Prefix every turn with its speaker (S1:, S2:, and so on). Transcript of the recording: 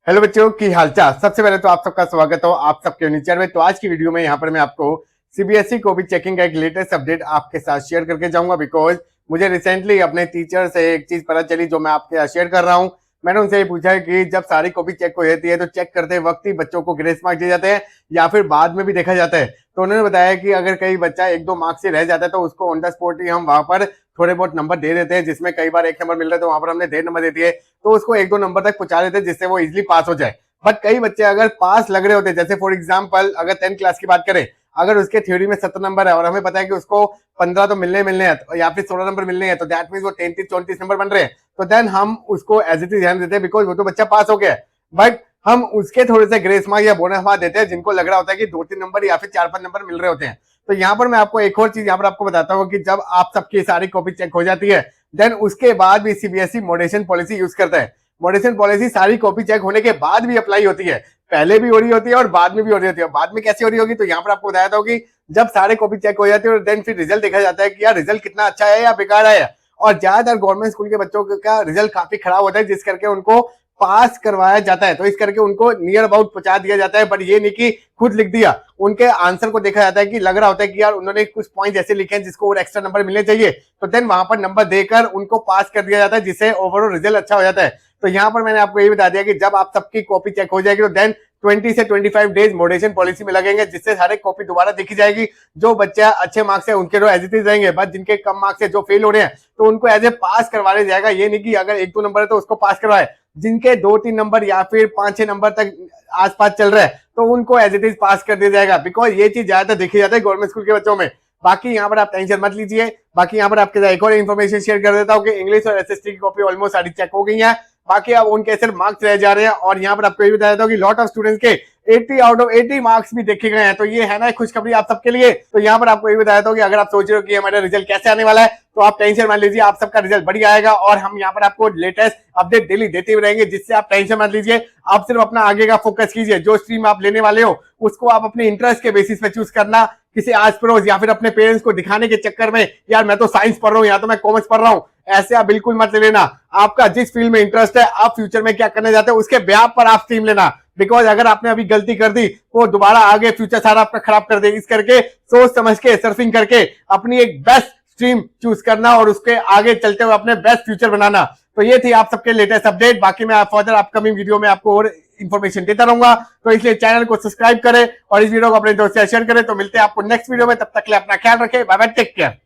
S1: Hello बच्चों की हालचाल। सबसे पहले तो आप सबका स्वागत हो आप सबके नीचे में। तो आज की वीडियो में यहाँ पर मैं आपको सीबीएसई को भी चेकिंग का एक लेटेस्ट अपडेट आपके साथ शेयर करके जाऊंगा। बिकॉज मुझे रिसेंटली अपने टीचर से एक चीज पता चली जो मैं आपके साथ शेयर कर रहा हूँ। मैंने उनसे ये पूछा है कि जब सारी कॉपी चेक हो जाती है तो चेक करते वक्त ही बच्चों को ग्रेस मार्क दिए जाते हैं या फिर बाद में भी देखा जाता है। तो उन्होंने बताया कि अगर कई बच्चा एक दो मार्क्स से रह जाता है तो उसको ऑन द स्पॉट ही हम वहां पर थोड़े बहुत नंबर दे देते हैं, जिसमें कई बार 1 नंबर मिल रहा है तो वहां पर हमने 1.5 नंबर दे दिए तो उसको 1-2 नंबर तक पहुंचा देते हैं जिससे वो इजिली पास हो जाए। बट कई बच्चे अगर पास लग रहे होते, जैसे फॉर एग्जांपल अगर 10th क्लास की बात करें, अगर उसके थ्योरी में 70 नंबर है और हमें पता है कि उसको 15 तो मिलने हैं या फिर 16 नंबर मिलने हैं, तो दैट मींस वो 33-34 नंबर बन रहे हैं, तो देन हम उसको एज इट इज ध्यान देते हैं बिकॉज वो तो बच्चा पास हो गया। बट हम उसके थोड़े से ग्रेस मार्क या बोनस मार्क देते हैं जिनको लग रहा होता है कि 2-3 नंबर या फिर 4-5 नंबर मिल रहे होते हैं। तो यहाँ पर मैं आपको एक और चीज यहाँ पर आपको बताता हूँ कि जब आप सबकी सारी कॉपी चेक हो जाती है देन उसके बाद भी सीबीएसई मॉडरेशन पॉलिसी यूज करता है। मॉडरेशन पॉलिसी सारी कॉपी चेक होने के बाद भी अप्लाई होती है, पहले भी हो रही होती है और बाद में भी हो रही होती है। बाद में कैसे हो रही होगी तो यहाँ पर आपको बताया था कि जब सारे कॉपी चेक हो जाती है और देन फिर रिजल्ट देखा जाता है कि यार रिजल्ट कितना अच्छा है या बेकार है। और ज्यादातर गवर्नमेंट स्कूल के बच्चों का रिजल्ट काफी खराब होता है जिस करके उनको पास करवाया जाता है, तो इस करके उनको नियर अबाउट पहुंचा दिया जाता है। बट ये नहीं कि खुद लिख दिया, उनके आंसर को देखा जाता है कि लग रहा होता है कि यार उन्होंने कुछ पॉइंट ऐसे लिखे हैं जिसको और एक्स्ट्रा नंबर मिलने चाहिए, तो देन वहां पर नंबर देकर उनको पास कर दिया जाता है जिससे ओवरऑल रिजल्ट अच्छा हो जाता है। तो यहाँ पर मैंने आपको ये बता दिया कि जब आप सबकी कॉपी चेक हो जाएगी तो देन 20 से 25 डेज मॉडरेशन पॉलिसी में लगेंगे जिससे सारे कॉपी दोबारा देखी जाएगी। जो बच्चा अच्छे मार्क्स है उनके तो एज इट इज रहेंगे, बट जिनके कम मार्क्स है जो फेल हो रहे हैं तो उनको एज ए पास करवाने जाएगा। ये नहीं कि अगर 1-2 नंबर है तो उसको पास करवाए, जिनके 2-3 नंबर या फिर 5-6 नंबर तक आसपास चल रहा है तो उनको एज इट इज पास कर दिया जाएगा। बिकॉज ये चीज ज्यादातर देखी जाती है गवर्नमेंट स्कूल के बच्चों में। बाकी यहाँ पर आप टेंशन मत लीजिए। बाकी यहाँ पर आपके साथ एक और इन्फॉर्मेशन शेयर कर देता हूँ कि इंग्लिश और एसएसटी की कॉपी ऑलमोस्ट सारी चेक हो गई है। बाकी अब उनके सिर्फ मार्क्स रह जा रहे हैं और यहाँ पर आपको ये बताया था कि लॉट ऑफ स्टूडेंट्स के 80 आउट ऑफ 80 मार्क्स भी देखे गए हैं। तो ये है ना खुशखबरी आप सबके लिए। तो यहाँ पर आपको ये बताया था कि अगर आप सोच रहे हो कि हमारा रिजल्ट कैसे आने वाला है तो आप टेंशन मत लीजिए, आप सबका रिजल्ट बढ़िया आएगा और हम यहाँ पर आपको लेटेस्ट अपडेट डेली देते हुए रहेंगे, जिससे आप टेंशन मत लीजिए। आप सिर्फ अपना आगे का फोकस कीजिए, जो स्ट्रीम आप लेने वाले हो उसको आप अपने इंटरेस्ट के बेसिस पे चूज करना, किसी आज पड़ोस या फिर अपने पेरेंट्स को दिखाने के चक्कर में यार मैं तो साइंस पढ़ रहा हूँ या तो मैं कॉमर्स पढ़ रहा हूँ, ऐसे आप बिल्कुल मत ले लेना। आपका जिस फील्ड में इंटरेस्ट है, आप फ्यूचर में क्या करने जाते हैं उसके ब्याह पर आप स्ट्रीम लेना। बिकॉज अगर आपने अभी गलती कर दी वो दोबारा आगे फ्यूचर सारा आपका खराब कर देगी। इस करके सोच समझ के सर्फिंग करके अपनी एक बेस्ट स्ट्रीम चूज करना और उसके आगे चलते हुए अपने बेस्ट फ्यूचर बनाना। तो ये थी आप सबके लेटेस्ट अपडेट। बाकी मैं फर्दर अपकमिंग वीडियो में आपको और इन्फॉर्मेशन देता रहूंगा, तो इसलिए चैनल को सब्सक्राइब करें और इस वीडियो को अपने दोस्तों से शेयर करें। तो मिलते हैं आपको नेक्स्ट वीडियो में, तब तक के लिए अपना ख्याल रखें। Bye bye, take care.